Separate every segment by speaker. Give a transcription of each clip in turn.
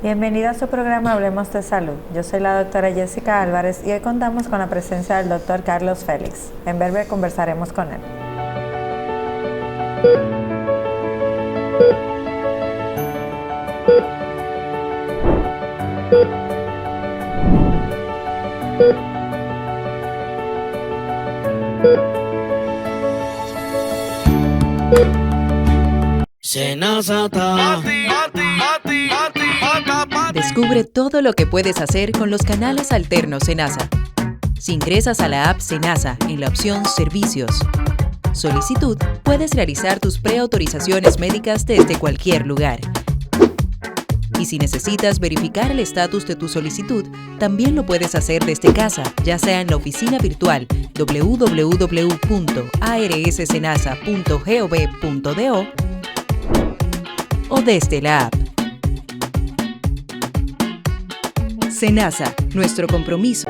Speaker 1: Bienvenida a su programa Hablemos de Salud. Yo soy la doctora Jessica Álvarez y hoy contamos con la presencia del doctor Carlos Félix. En breve conversaremos con él.
Speaker 2: Descubre todo lo que puedes hacer con los canales alternos Senasa. Si ingresas a la app Senasa en la opción Servicios, Solicitud, puedes realizar tus preautorizaciones médicas desde cualquier lugar. Y si necesitas verificar el estatus de tu solicitud, también lo puedes hacer desde casa, ya sea en la oficina virtual www.arssenasa.gov.do o desde la app. Senasa, nuestro compromiso.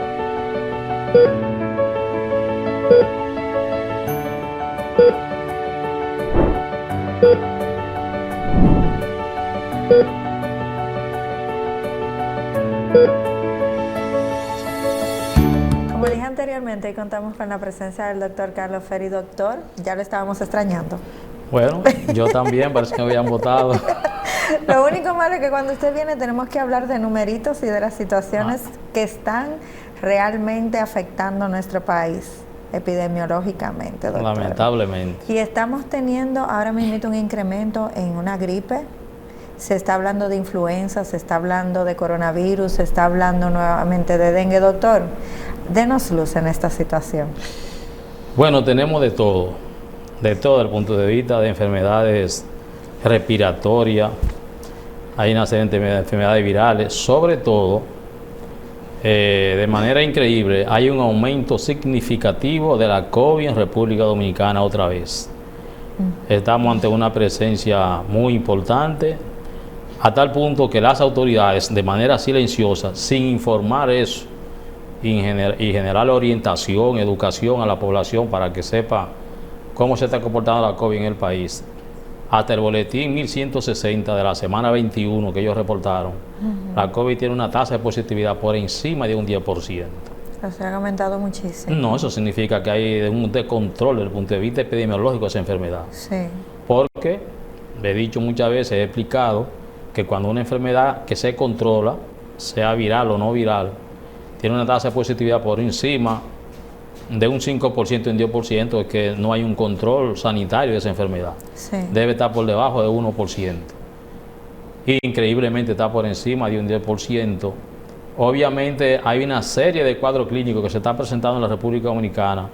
Speaker 1: Como dije anteriormente, hoy contamos con la presencia del doctor Carlos Félix. Doctor, ya lo estábamos extrañando.
Speaker 3: Bueno, yo también, parece que me habían votado.
Speaker 1: Lo único malo es que cuando usted viene tenemos que hablar de numeritos y de las situaciones que están realmente afectando a nuestro país epidemiológicamente, doctor.
Speaker 3: Lamentablemente.
Speaker 1: Y estamos teniendo ahora mismo un incremento en una gripe. Se está hablando de influenza, se está hablando de coronavirus, se está hablando nuevamente de dengue. Doctor, denos luz en esta situación.
Speaker 3: Bueno, tenemos de todo desde el punto de vista de enfermedades respiratorias, hay una serie de enfermedades virales, sobre todo, de manera increíble, hay un aumento significativo de la COVID en República Dominicana otra vez. Estamos ante una presencia muy importante, a tal punto que las autoridades, de manera silenciosa, sin informar eso, y generar orientación, educación a la población para que sepa cómo se está comportando la COVID en el país, hasta el boletín 1160 de la semana 21 que ellos reportaron, la COVID tiene una tasa de positividad por encima de un 10%.
Speaker 1: O sea, ha aumentado muchísimo.
Speaker 3: No, eso significa que hay un descontrol desde el punto de vista epidemiológico de esa enfermedad.
Speaker 1: Sí.
Speaker 3: Porque, le he dicho muchas veces, he explicado que cuando una enfermedad que se controla, sea viral o no viral, tiene una tasa de positividad por encima de un 5% y un 10%, es que no hay un control sanitario de esa enfermedad.
Speaker 1: Sí.
Speaker 3: Debe estar por debajo de 1%. Y increíblemente está por encima de un 10%. Obviamente hay una serie de cuadros clínicos que se están presentando en la República Dominicana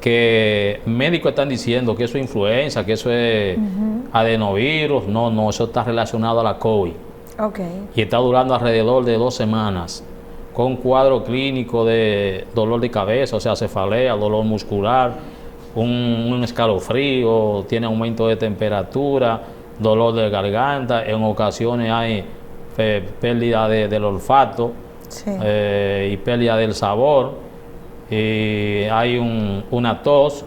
Speaker 3: que médicos están diciendo que eso es influenza, que eso es adenovirus. No, eso está relacionado a la COVID.
Speaker 1: Okay.
Speaker 3: Y está durando alrededor de 2 semanas, con cuadro clínico de dolor de cabeza, o sea, cefalea, dolor muscular, un escalofrío, tiene aumento de temperatura, dolor de garganta, en ocasiones hay pérdida del olfato,
Speaker 1: Sí.
Speaker 3: Y pérdida del sabor, y hay una tos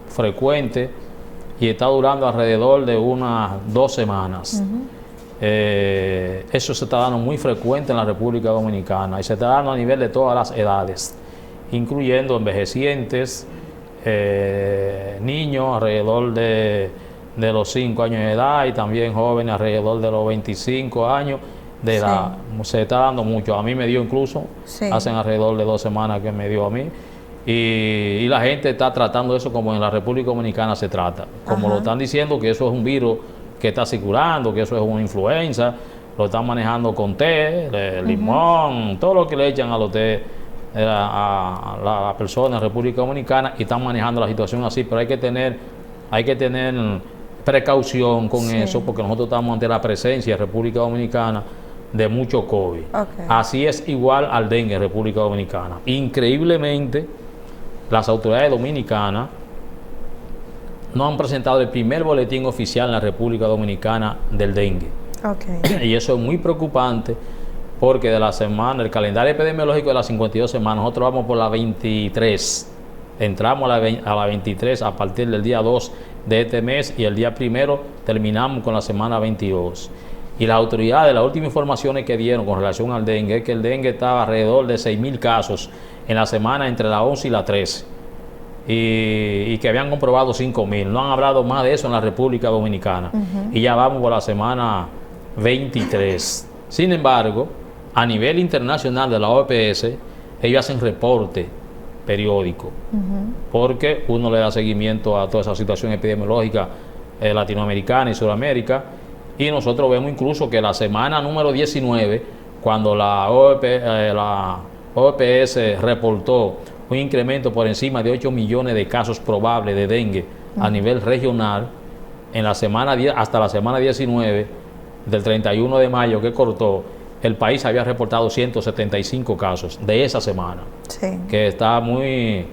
Speaker 3: frecuente y está durando alrededor de unas 2 semanas. Eso se está dando muy frecuente en la República Dominicana y se está dando a nivel de todas las edades, incluyendo envejecientes, niños alrededor de los 5 años de edad y también jóvenes alrededor de los 25 años de edad. Se está dando mucho. A mí me dio incluso, hace alrededor de 2 semanas que me dio a mí. Y la gente está tratando eso como en la República Dominicana se trata. Como lo están diciendo que eso es un virus que está circulando, que eso es una influenza, lo están manejando con té, limón, todo lo que le echan a los té a la persona en República Dominicana, y están manejando la situación así, pero hay que tener precaución con eso, porque nosotros estamos ante la presencia en República Dominicana de mucho COVID. Así es igual al dengue en República Dominicana. Increíblemente, las autoridades dominicanas no han presentado el primer boletín oficial en la República Dominicana del dengue.
Speaker 1: Okay.
Speaker 3: Y eso es muy preocupante porque de la semana, el calendario epidemiológico de las 52 semanas, nosotros vamos por la 23. Entramos a la 23 a partir del día 2 de este mes y el día 1 terminamos con la semana 22. Y las autoridades, las últimas informaciones que dieron con relación al dengue, es que el dengue estaba alrededor de 6.000 casos en la semana entre la 11 y la 13. Y que habían comprobado 5.000. No han hablado más de eso en la República Dominicana. Y ya vamos por la semana 23. Sin embargo, a nivel internacional de la OPS, ellos hacen reporte periódico, porque uno le da seguimiento a toda esa situación epidemiológica latinoamericana y Sudamérica, y nosotros vemos incluso que la semana número 19, cuando la OPS reportó un incremento por encima de 8 millones de casos probables de dengue a nivel regional, en la semana hasta la semana 19 del 31 de mayo que cortó, el país había reportado 175 casos de esa semana, que está muy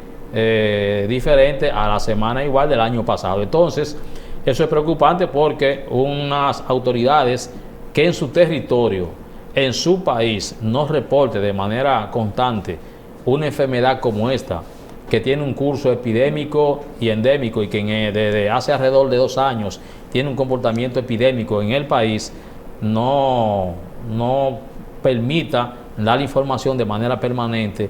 Speaker 3: diferente a la semana igual del año pasado. Entonces, eso es preocupante porque unas autoridades que en su territorio, en su país, no reporte de manera constante una enfermedad como esta, que tiene un curso epidémico y endémico y que desde hace alrededor de 2 años tiene un comportamiento epidémico en el país, no permita dar información de manera permanente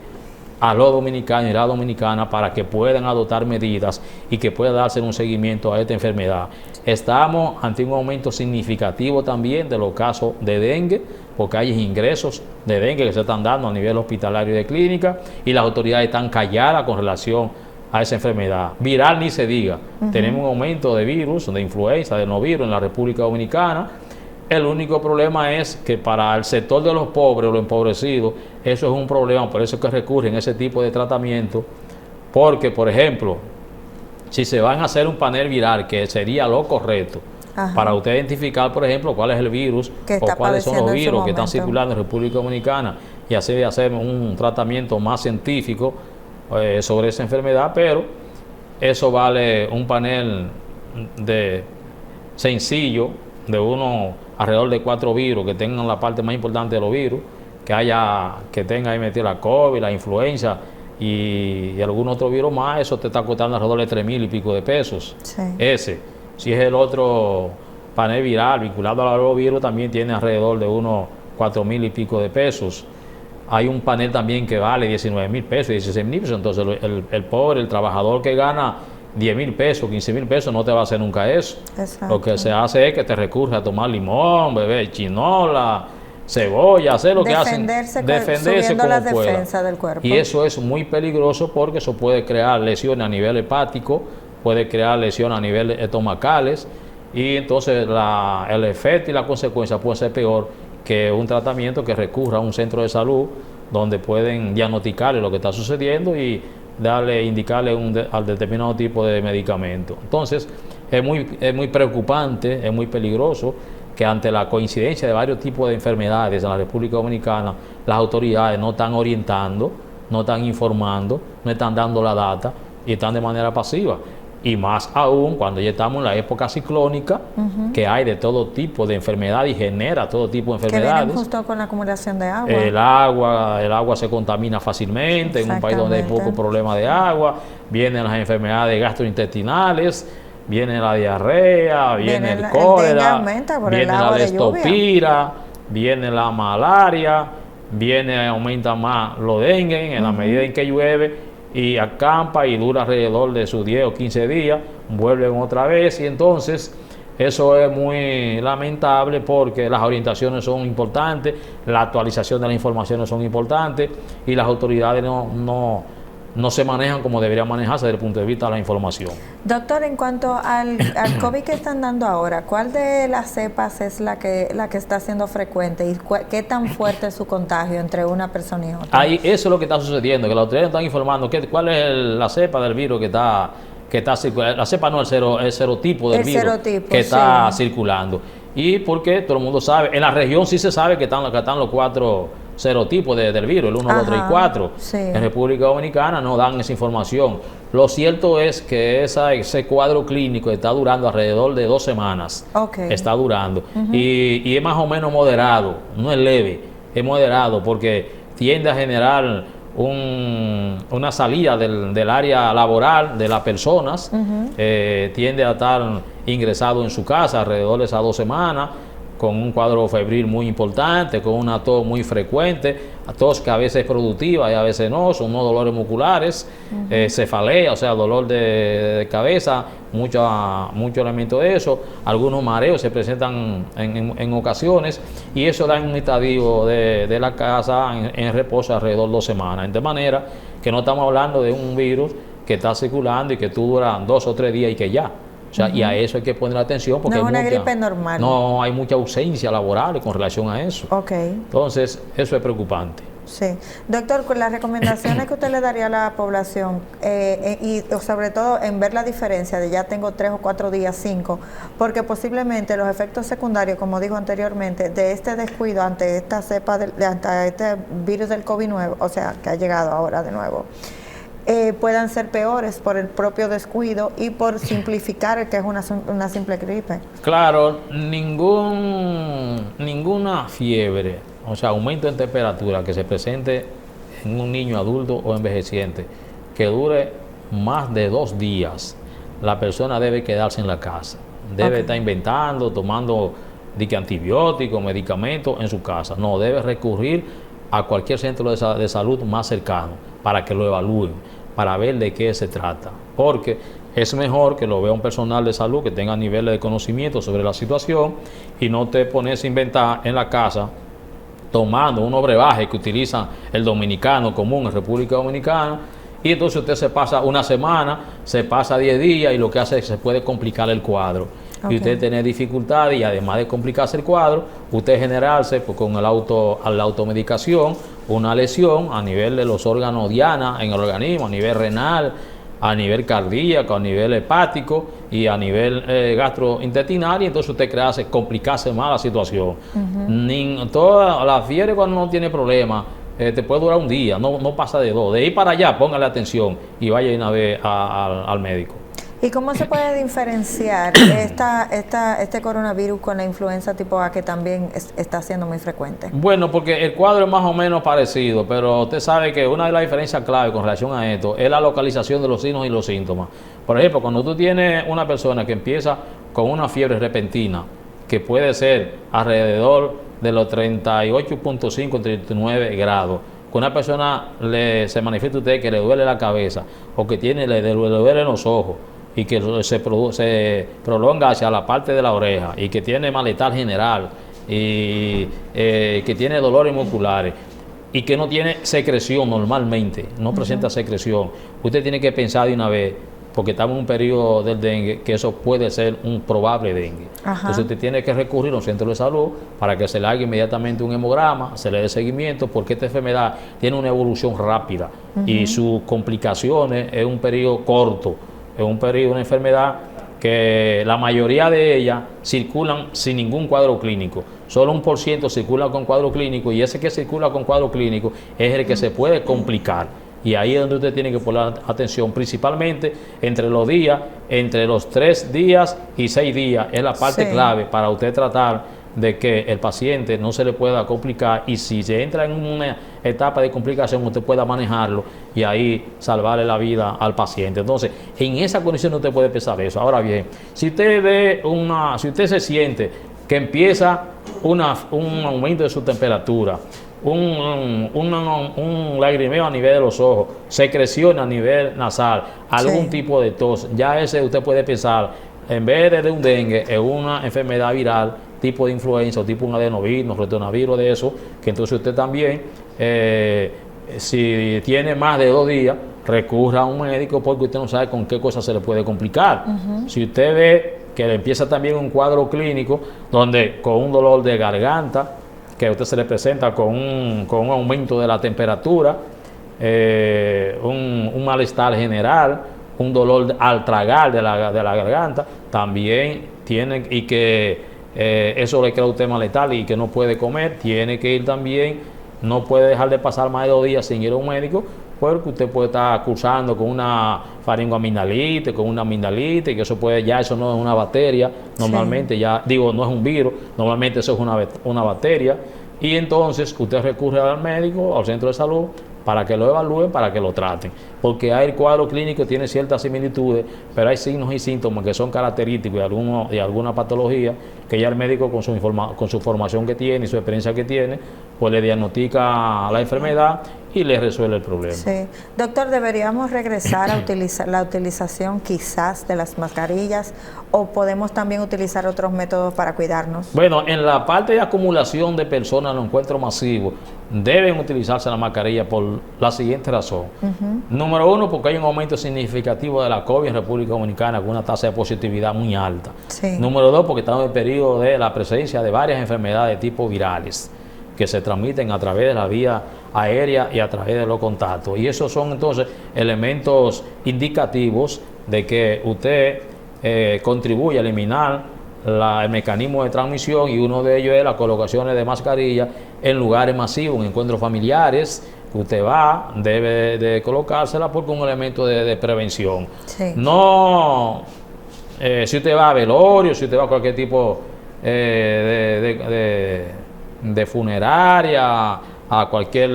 Speaker 3: a los dominicanos y la dominicana para que puedan adoptar medidas y que pueda darse un seguimiento a esta enfermedad. Estamos ante un aumento significativo también de los casos de dengue, porque hay ingresos de dengue que se están dando a nivel hospitalario y de clínica, y las autoridades están calladas con relación a esa enfermedad. Viral ni se diga. Tenemos un aumento de virus, de influenza, de no virus en la República Dominicana. El único problema es que para el sector de los pobres o los empobrecidos, eso es un problema, por eso es que recurren a ese tipo de tratamiento, porque, por ejemplo, si se van a hacer un panel viral, que sería lo correcto, para usted identificar, por ejemplo, cuál es el virus o cuáles son los virus que están circulando en República Dominicana, y así hacer un tratamiento más científico sobre esa enfermedad, pero eso vale un panel sencillo de alrededor de 4 virus que tengan la parte más importante de los virus, que tenga ahí metido la COVID, la influenza y algún otro virus más. Eso te está costando alrededor de 3.000 y pico de pesos. Si es el otro panel viral vinculado a los virus, también tiene alrededor de unos 4.000 y pico de pesos. Hay un panel también que vale 19.000 pesos, 16.000 pesos. Entonces el pobre, el trabajador que gana 10.000 pesos, 15.000 pesos, no te va a hacer nunca eso. Lo que se hace es que te recurre a tomar limón, beber chinola, cebolla, hacer lo que hacen, defenderse como
Speaker 1: la
Speaker 3: pueda.
Speaker 1: defensa del cuerpo.
Speaker 3: Y eso es muy peligroso porque eso puede crear lesiones a nivel hepático, puede crear lesiones a nivel estomacales, y entonces el efecto y la consecuencia puede ser peor que un tratamiento que recurra a un centro de salud donde pueden diagnosticarle lo que está sucediendo y indicarle al determinado tipo de medicamento. Entonces, es muy preocupante, es muy peligroso que ante la coincidencia de varios tipos de enfermedades en la República Dominicana, las autoridades no están orientando, no están informando, no están dando la data y están de manera pasiva. Y más aún cuando ya estamos en la época ciclónica, que hay de todo tipo de enfermedades y genera todo tipo de enfermedades.
Speaker 1: Que vienen justo con la acumulación de agua.
Speaker 3: El agua se contamina fácilmente en un país donde hay poco problema de agua. Vienen las enfermedades gastrointestinales, viene la diarrea, viene el cólera, viene la leptospira, viene la malaria, aumenta más lo dengue en la medida en que llueve y acampa y dura alrededor de sus 10 o 15 días, vuelven otra vez, y entonces eso es muy lamentable porque las orientaciones son importantes, la actualización de las informaciones son importantes y las autoridades no se manejan como deberían manejarse desde el punto de vista de la información.
Speaker 1: Doctor, en cuanto al COVID que están dando ahora, ¿cuál de las cepas es la que está siendo frecuente y qué tan fuerte es su contagio entre una persona y otra?
Speaker 3: Ahí, eso es lo que está sucediendo, que las autoridades están informando cuál es la cepa del virus que está circulando. La cepa no, el serotipo del virus que está circulando. Y porque todo el mundo sabe, en la región sí se sabe que están los 4 serotipos del virus, el 1, 2, 3 y 4.
Speaker 1: Sí.
Speaker 3: En República Dominicana no dan esa información. Lo cierto es que ese cuadro clínico está durando alrededor de 2 semanas.
Speaker 1: Okay.
Speaker 3: Está durando. Y es más o menos moderado, no es leve, es moderado porque tiende a generar una salida del área laboral de las personas, tiende a estar ingresado en su casa alrededor de esas 2 semanas, con un cuadro febril muy importante, con una tos muy frecuente, tos que a veces es productiva y a veces no, son unos dolores musculares, cefalea, o sea, dolor de cabeza, mucho elemento de eso, algunos mareos se presentan en ocasiones, y eso da un estadio de la casa en reposo alrededor de 2 semanas, de manera que no estamos hablando de un virus que está circulando y que tú duras 2 o 3 días y que ya. O sea, y a eso hay que poner atención porque
Speaker 1: no es una gripe normal.
Speaker 3: No, hay mucha ausencia laboral con relación a eso.
Speaker 1: Okay.
Speaker 3: Entonces, eso es preocupante.
Speaker 1: Sí. Doctor, con las recomendaciones que usted le daría a la población, y sobre todo en ver la diferencia de ya tengo 3 o 4 días, 5, porque posiblemente los efectos secundarios, como dijo anteriormente, de este descuido ante esta cepa, ante este virus del COVID-19, o sea, que ha llegado ahora de nuevo, puedan ser peores por el propio descuido y por simplificar que es una simple gripe.
Speaker 3: Claro, ninguna fiebre, o sea, aumento en temperatura que se presente en un niño adulto o envejeciente que dure más de 2 días, la persona debe quedarse en la casa. Debe estar inventando, tomando antibióticos, medicamentos en su casa. No, debe recurrir a cualquier centro de salud más cercano para que lo evalúen, para ver de qué se trata. Porque es mejor que lo vea un personal de salud que tenga niveles de conocimiento sobre la situación y no te pones a inventar en la casa tomando unos brebajes que utiliza el dominicano común en República Dominicana, y entonces usted se pasa una semana, se pasa 10 días y lo que hace es que se puede complicar el cuadro. Y usted tiene dificultades y además de complicarse el cuadro, usted generarse con la automedicación una lesión a nivel de los órganos diana en el organismo, a nivel renal, a nivel cardíaco, a nivel hepático y a nivel gastrointestinal, y entonces usted complicarse más la situación. Toda la fiebre cuando no tiene problema te puede durar un día, no pasa de 2. De ahí para allá, póngale atención y vaya una vez al médico.
Speaker 1: ¿Y cómo se puede diferenciar este coronavirus con la influenza tipo A, que también está siendo muy frecuente?
Speaker 3: Bueno, porque el cuadro es más o menos parecido, pero usted sabe que una de las diferencias clave con relación a esto es la localización de los signos y los síntomas. Por ejemplo, cuando tú tienes una persona que empieza con una fiebre repentina, que puede ser alrededor de los 38.5, 39 grados, que una persona se manifiesta a usted que le duele la cabeza o que le duele los ojos, y que se prolonga hacia la parte de la oreja y que tiene malestar general y que tiene dolores musculares y que no tiene secreción normalmente, no presenta secreción, usted tiene que pensar de una vez, porque estamos en un periodo del dengue, que eso puede ser un probable dengue. Entonces usted tiene que recurrir a un centro de salud para que se le haga inmediatamente un hemograma, se le dé seguimiento, porque esta enfermedad tiene una evolución rápida y sus complicaciones es un periodo corto. Es una enfermedad que la mayoría de ellas circulan sin ningún cuadro clínico. Solo 1% circula con cuadro clínico, y ese que circula con cuadro clínico es el que se puede complicar. Y ahí es donde usted tiene que poner atención, principalmente entre los 3 días y 6 días. Es la parte clave para usted tratar de que el paciente no se le pueda complicar, y si se entra en una etapa de complicación usted pueda manejarlo y ahí salvarle la vida al paciente. Entonces, en esa condición usted puede pensar eso. Ahora bien, si usted se siente que empieza un aumento de su temperatura, un lagrimeo a nivel de los ojos, secreción a nivel nasal, algún tipo de tos, ya ese usted puede pensar, en vez de un dengue, en una enfermedad viral tipo de influenza o tipo un adenovirus, retrovirus de eso, que entonces usted también, si tiene más de 2 días, recurra a un médico, porque usted no sabe con qué cosa se le puede complicar. Si usted ve que le empieza también un cuadro clínico, donde con un dolor de garganta, que a usted se le presenta con un aumento de la temperatura, un malestar general, un dolor al tragar de la garganta, también tiene, y que eso le crea a usted malestar y que no puede comer, tiene que ir también no puede dejar de pasar más de 2 días sin ir a un médico, porque usted puede estar cursando con una faringoamigdalitis, con una amigdalitis, que eso no es una bacteria, normalmente sí. Ya digo, no es un virus, normalmente eso es una bacteria, y entonces usted recurre al médico, al centro de salud, para que lo evalúen, para que lo traten, porque hay el cuadro clínico tiene ciertas similitudes, pero hay signos y síntomas que son característicos de alguna patología, que ya el médico con su formación que tiene y su experiencia que tiene, pues le diagnostica la enfermedad y le resuelve el problema.
Speaker 1: Sí. Doctor, ¿deberíamos regresar a utilizar la utilización quizás de las mascarillas o podemos también utilizar otros métodos para cuidarnos?
Speaker 3: Bueno, en la parte de acumulación de personas en los encuentros masivos, deben utilizarse la mascarilla por la siguiente razón. Número 1, porque hay un aumento significativo de la COVID en República Dominicana con una tasa de positividad muy alta.
Speaker 1: Sí.
Speaker 3: Número 2, porque estamos en el periodo de la presencia de varias enfermedades de tipo virales que se transmiten a través de la vía aérea y a través de los contactos. Y esos son entonces elementos indicativos de que usted contribuye a eliminar el mecanismo de transmisión, y uno de ellos es las colocaciones de mascarillas en lugares masivos, en encuentros familiares, que usted debe de colocársela porque es un elemento de prevención.
Speaker 1: Sí.
Speaker 3: No, si usted va a velorio, si usted va a cualquier tipo de funeraria, a cualquier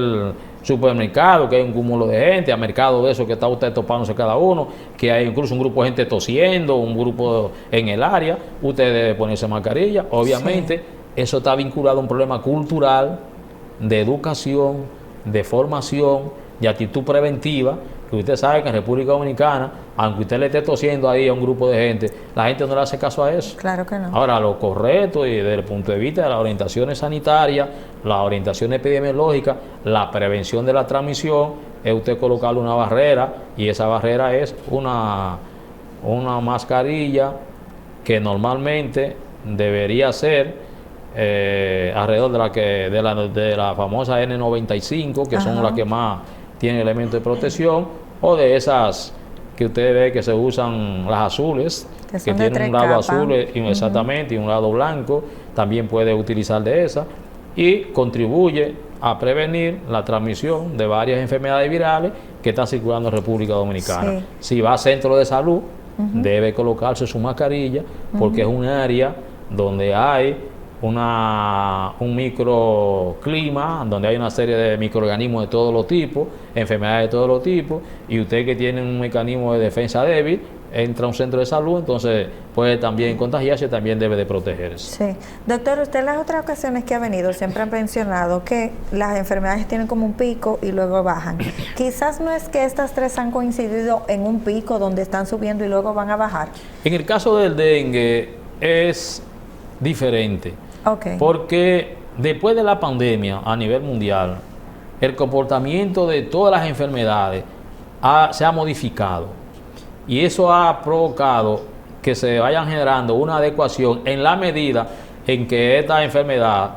Speaker 3: supermercado, que hay un cúmulo de gente, a mercado de eso que está usted topándose cada uno, que hay incluso un grupo de gente tosiendo, un grupo en el área, usted debe ponerse mascarilla. Obviamente, sí. Eso está vinculado a un problema cultural, de educación, de formación, de actitud preventiva, que usted sabe que en República Dominicana, aunque usted le esté tosiendo ahí a un grupo de gente, la gente no le hace caso a eso.
Speaker 1: Claro que no.
Speaker 3: Ahora, lo correcto, y desde el punto de vista de las orientaciones sanitarias, la orientación epidemiológica, la prevención de la transmisión, es usted colocarle una barrera, y esa barrera es una mascarilla que normalmente debería ser alrededor de la famosa N95, que son las que más tienen elementos de protección, o de esas que usted ve que se usan, las azules, que tienen un lado azul exactamente y un lado blanco, también puede utilizar de esa, y contribuye a prevenir la transmisión de varias enfermedades virales que están circulando en República Dominicana. Sí. Si va a centro de salud, debe colocarse su mascarilla, porque es un área donde hay un microclima, donde hay una serie de microorganismos de todos los tipos, enfermedades de todos los tipos, y usted que tiene un mecanismo de defensa débil, entra a un centro de salud, entonces puede también contagiarse, también debe de protegerse.
Speaker 1: Sí. Doctor, usted en las otras ocasiones que ha venido siempre ha mencionado que las enfermedades tienen como un pico y luego bajan. Quizás no es que estas tres han coincidido en un pico donde están subiendo y luego van a bajar.
Speaker 3: En el caso del dengue es diferente.
Speaker 1: Okay.
Speaker 3: Porque después de la pandemia a nivel mundial, el comportamiento de todas las enfermedades se ha modificado, y eso ha provocado que se vayan generando una adecuación en la medida en que esta enfermedad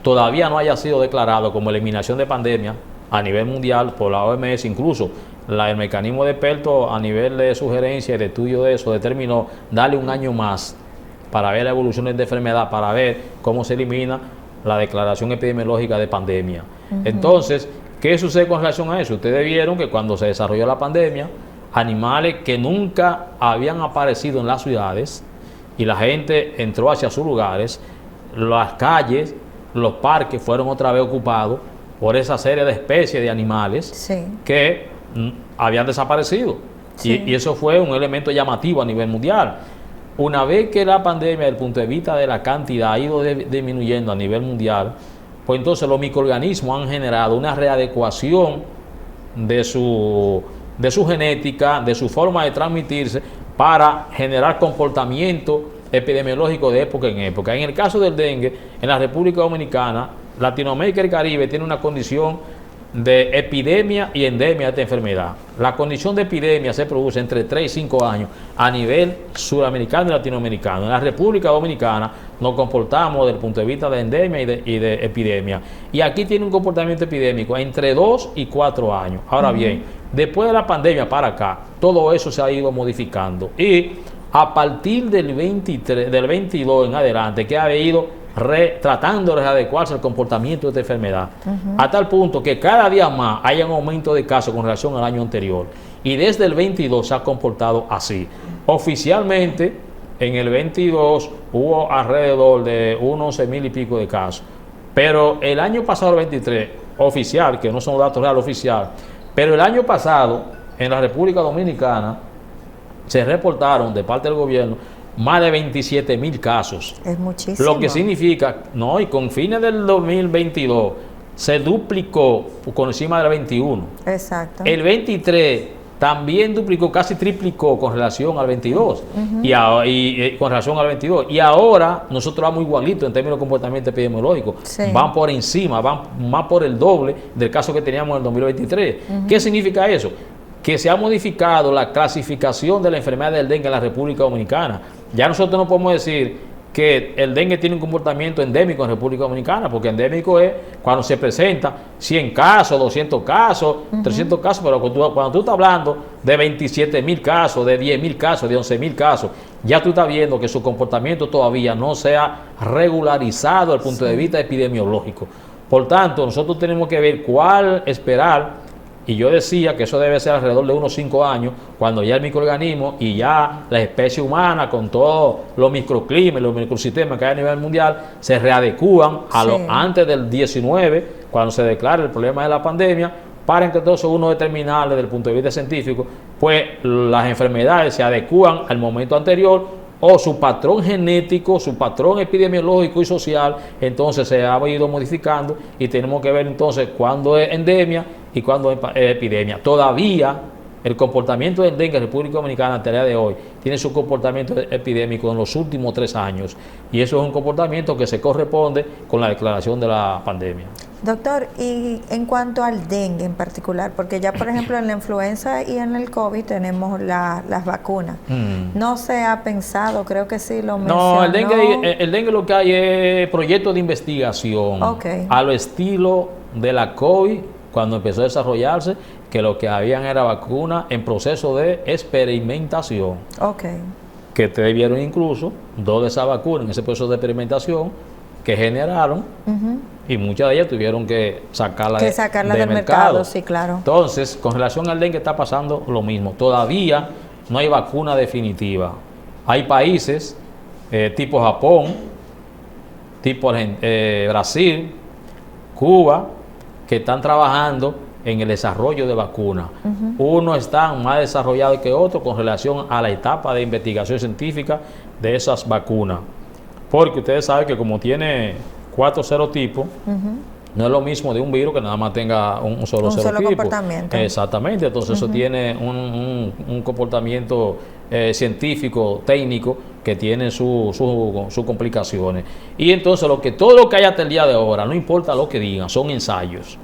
Speaker 3: todavía no haya sido declarado como eliminación de pandemia a nivel mundial por la OMS. Incluso el mecanismo de expertos a nivel de sugerencia y de estudio de eso determinó darle un año más para ver la evolución de enfermedad, para ver cómo se elimina la declaración epidemiológica de pandemia. Entonces, ¿qué sucede con relación a eso? Ustedes vieron que cuando se desarrolló la pandemia, animales que nunca habían aparecido en las ciudades, y la gente entró hacia sus lugares, las calles, los parques fueron otra vez ocupados por esa serie de especies de animales que habían desaparecido. Y eso fue un elemento llamativo a nivel mundial. Una vez que la pandemia, desde el punto de vista de la cantidad, ha ido disminuyendo a nivel mundial, pues entonces los microorganismos han generado una readecuación de su genética, de su forma de transmitirse, para generar comportamiento epidemiológico de época en época. En el caso del dengue, en la República Dominicana, Latinoamérica y el Caribe tiene una condición de epidemia y endemia de esta enfermedad. La condición de epidemia se produce entre 3 y 5 años a nivel suramericano y latinoamericano. En la República Dominicana nos comportamos desde el punto de vista de endemia y de epidemia. Y aquí tiene un comportamiento epidémico entre 2 y 4 años. Ahora bien, después de la pandemia para acá, todo eso se ha ido modificando. Y a partir del 22 en adelante, que ha habido tratando de adecuarse al comportamiento de esta enfermedad, a tal punto que cada día más hay un aumento de casos con relación al año anterior. Y desde el 22 se ha comportado así. Oficialmente, en el 22 hubo alrededor de unos 11,000 y pico de casos. Pero el año pasado, el 23, oficial, que no son datos reales oficiales, pero el año pasado, en la República Dominicana, se reportaron de parte del gobierno más de 27,000 casos.
Speaker 1: Es muchísimo.
Speaker 3: Lo que significa, no, y con fines del 2022 se duplicó por encima del 21.
Speaker 1: Exacto.
Speaker 3: El 23 también duplicó, casi triplicó con relación al 22. Con relación al 22. Y ahora nosotros vamos igualito en términos de comportamiento epidemiológico.
Speaker 1: Sí.
Speaker 3: Van por encima, van más por el doble del caso que teníamos en el 2023. ¿Qué significa eso? Que se ha modificado la clasificación de la enfermedad del dengue en la República Dominicana. Ya nosotros no podemos decir que el dengue tiene un comportamiento endémico en República Dominicana, porque endémico es cuando se presenta 100 casos, 200 casos, 300 casos, pero cuando tú estás hablando de 27,000 casos, de 10,000 casos, de 11,000 casos, ya tú estás viendo que su comportamiento todavía no se ha regularizado desde el punto de vista epidemiológico. Por tanto, nosotros tenemos que ver cuál esperar. Y yo decía que eso debe ser alrededor de unos 5 años, cuando ya el microorganismo y ya la especie humana, con todos los microclimas, los microsistemas que hay a nivel mundial, se readecúan a antes del 19, cuando se declare el problema de la pandemia, para que entonces uno determinar desde el punto de vista científico, pues las enfermedades se adecúan al momento anterior, o su patrón genético, su patrón epidemiológico y social, entonces se ha ido modificando, y tenemos que ver entonces cuándo es endemia y cuándo es epidemia. Todavía el comportamiento del dengue en República Dominicana hasta el día de hoy tiene su comportamiento epidémico en los últimos 3 años, y eso es un comportamiento que se corresponde con la declaración de la pandemia.
Speaker 1: Doctor, y en cuanto al dengue en particular, porque ya por ejemplo en la influenza y en el COVID tenemos las vacunas. No se ha pensado, creo que sí lo mencionó.
Speaker 3: No, el dengue lo que hay es proyectos de investigación a lo estilo de la COVID cuando empezó a desarrollarse, que lo que habían era vacunas en proceso de experimentación. Que te debieron incluso 2 de esas vacunas en ese proceso de experimentación que generaron, y muchas de ellas tuvieron que sacarla del mercado.
Speaker 1: Sí, claro.
Speaker 3: Entonces, con relación al dengue está pasando lo mismo. Todavía no hay vacuna definitiva. Hay países tipo Japón, tipo Brasil, Cuba, que están trabajando en el desarrollo de vacunas. Unos están más desarrollados que otros con relación a la etapa de investigación científica de esas vacunas. Porque ustedes saben que como tiene 4 serotipos, no es lo mismo de un virus que nada más tenga un solo serotipo.
Speaker 1: Comportamiento.
Speaker 3: Exactamente, entonces eso tiene un comportamiento científico, técnico, que tiene sus complicaciones. Y entonces todo lo que hay hasta el día de ahora, no importa lo que digan, son ensayos.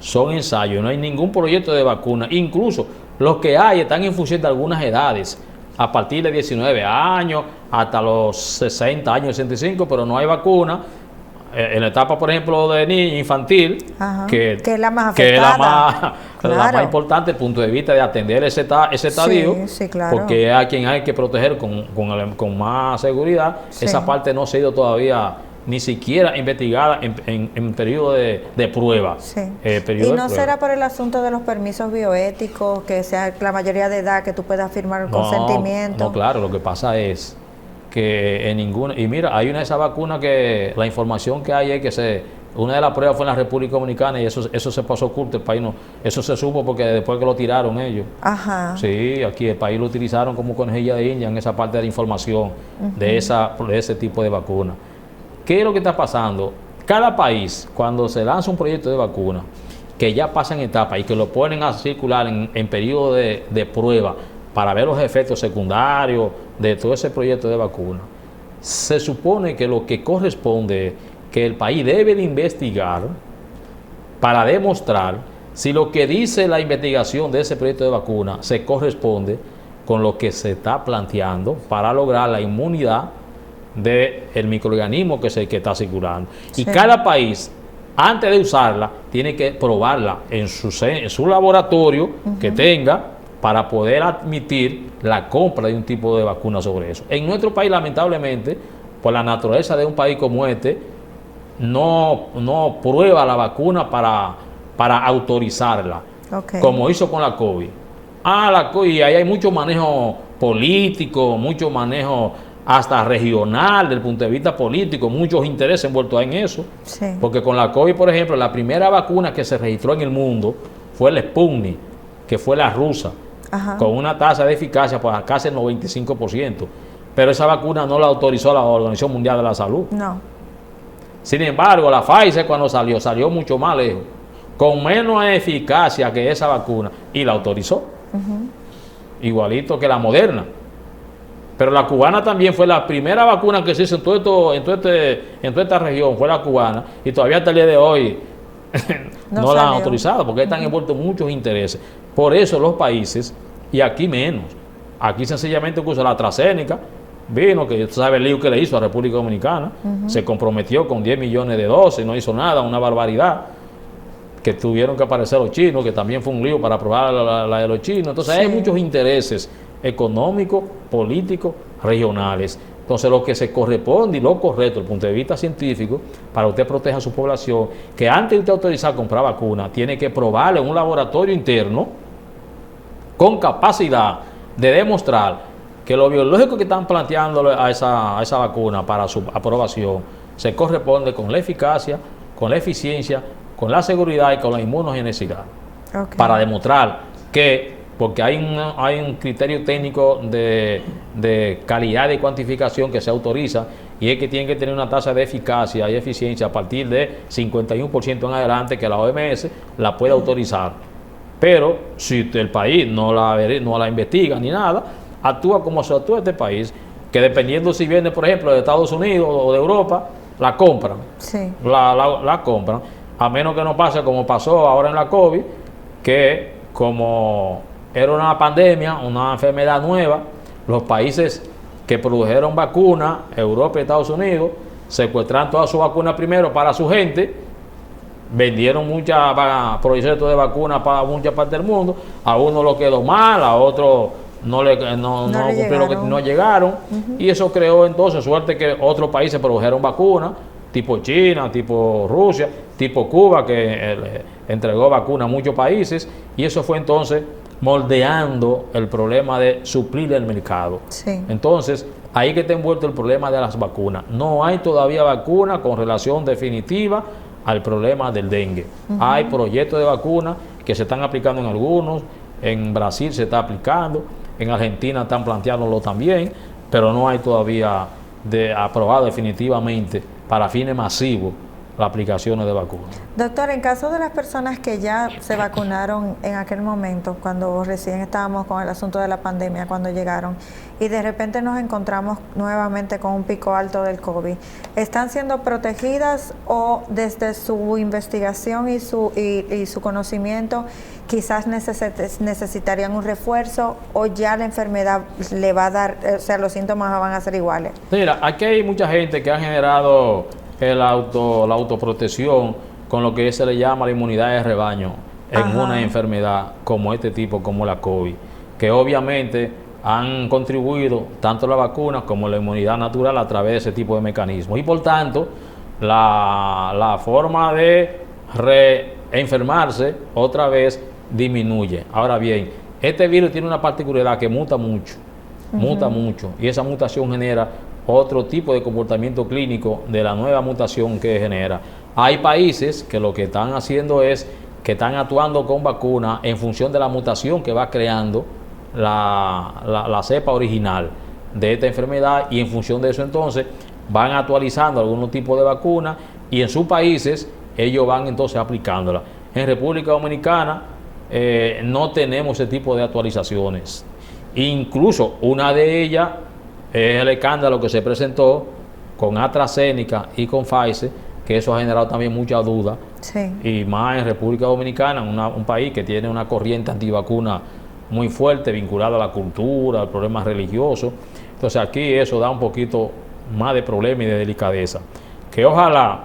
Speaker 3: Son ensayos, no hay ningún proyecto de vacuna. Incluso los que hay están en función de algunas edades, a partir de 19 años hasta los 60 años, 65, pero no hay vacuna. En la etapa, por ejemplo, de niño infantil, que
Speaker 1: es la más afectada,
Speaker 3: la más importante desde el punto de vista de atender ese estadio, porque es a quien hay que proteger con más seguridad. Esa parte no se ha ido todavía ni siquiera investigada en periodo de prueba.
Speaker 1: ¿Y no será por el asunto de los permisos bioéticos, que sea la mayoría de edad, que tú puedas firmar el consentimiento?
Speaker 3: No, claro, lo que pasa es que en ninguna... Y mira, hay una de esas vacunas que la información que hay es que una de las pruebas fue en la República Dominicana, y eso se pasó oculto, el país no... Eso se supo porque después que lo tiraron ellos. Sí, aquí el país lo utilizaron como conejilla de India en esa parte de la información de ese tipo de vacuna. ¿Qué es lo que está pasando? Cada país, cuando se lanza un proyecto de vacuna, que ya pasa en etapa y que lo ponen a circular en periodo de prueba para ver los efectos secundarios de todo ese proyecto de vacuna, se supone que lo que corresponde es que el país debe de investigar para demostrar si lo que dice la investigación de ese proyecto de vacuna se corresponde con lo que se está planteando para lograr la inmunidad del microorganismo que está circulando. Y cada país, antes de usarla, tiene que probarla en su laboratorio que tenga, para poder admitir la compra de un tipo de vacuna sobre eso. En nuestro país, lamentablemente, por la naturaleza de un país como este, no prueba la vacuna para autorizarla, como hizo con la COVID. Y ahí hay mucho manejo político, mucho manejo hasta regional, desde el punto de vista político, muchos intereses envueltos en eso. Sí. Porque con la COVID, por ejemplo, la primera vacuna que se registró en el mundo fue la Sputnik, que fue la rusa, con una tasa de eficacia pues casi el 95%. Pero esa vacuna no la autorizó la Organización Mundial de la Salud. No. Sin embargo, la Pfizer cuando salió mucho más lejos, con menos eficacia que esa vacuna, y la autorizó. Igualito que la Moderna. Pero la cubana también fue la primera vacuna que se hizo en toda esta región, fue la cubana, y todavía hasta el día de hoy no la han autorizado, porque están envueltos muchos intereses. Por eso los países, y aquí menos, aquí sencillamente puso la AstraZeneca, vino, que usted sabe el lío que le hizo a República Dominicana, se comprometió con 10 millones de dosis, no hizo nada, una barbaridad, que tuvieron que aparecer los chinos, que también fue un lío para aprobar la de los chinos. Entonces hay muchos intereses económicos, políticos, regionales. Entonces lo que se corresponde y lo correcto desde el punto de vista científico, para usted proteja a su población, que antes de usted autorizar comprar vacuna, tiene que probarle en un laboratorio interno con capacidad de demostrar que lo biológico que están planteando a esa vacuna para su aprobación se corresponde con la eficacia, con la eficiencia, con la seguridad y con la inmunogenicidad. Para demostrar que, porque hay un criterio técnico de calidad de cuantificación que se autoriza, y es que tiene que tener una tasa de eficacia y eficiencia a partir de 51% en adelante, que la OMS la puede autorizar. Pero si el país no la investiga ni nada, actúa como se actúa este país, que dependiendo si viene, por ejemplo, de Estados Unidos o de Europa, la compran. Sí. La compran. A menos que no pase como pasó ahora en la COVID, que como era una pandemia, una enfermedad nueva, los países que produjeron vacunas, Europa y Estados Unidos, secuestraron todas sus vacunas primero para su gente, vendieron muchas proyectos de vacunas para muchas partes del mundo, a uno lo quedó mal, a otro no llegaron, y eso creó entonces suerte que otros países produjeron vacunas, tipo China, tipo Rusia, tipo Cuba, que entregó vacunas a muchos países, y eso fue entonces moldeando el problema de suplir el mercado. Sí. Entonces, ahí que está envuelto el problema de las vacunas. No hay todavía vacuna con relación definitiva al problema del dengue. Hay proyectos de vacunas que se están aplicando en algunos, en Brasil se está aplicando, en Argentina están planteándolo también, pero no hay todavía aprobado definitivamente para fines masivos las aplicaciones de vacunas.
Speaker 1: Doctor, en caso de las personas que ya se vacunaron en aquel momento, cuando recién estábamos con el asunto de la pandemia, cuando llegaron, y de repente nos encontramos nuevamente con un pico alto del COVID, ¿están siendo protegidas o desde su investigación y su conocimiento quizás necesitarían un refuerzo, o ya la enfermedad le va a dar, o sea, los síntomas van a ser iguales?
Speaker 3: Mira, aquí hay mucha gente que ha generado la autoprotección con lo que se le llama la inmunidad de rebaño en una enfermedad como este tipo, como la COVID, que obviamente han contribuido tanto la vacuna como la inmunidad natural a través de ese tipo de mecanismos, y por tanto la forma de reenfermarse otra vez disminuye. Ahora bien, este virus tiene una particularidad que muta mucho, y esa mutación genera otro tipo de comportamiento clínico de la nueva mutación que genera. Hay países que lo que están haciendo es que están actuando con vacunas en función de la mutación que va creando la cepa original de esta enfermedad, y en función de eso entonces van actualizando algunos tipos de vacunas, y en sus países ellos van entonces aplicándola. En República Dominicana no tenemos ese tipo de actualizaciones. Incluso una de ellas es el escándalo que se presentó con AstraZeneca y con Pfizer, que eso ha generado también mucha duda. Sí. Y más en República Dominicana, un país que tiene una corriente antivacuna muy fuerte, vinculada a la cultura, al problema religioso. Entonces aquí eso da un poquito más de problema y de delicadeza. Que ojalá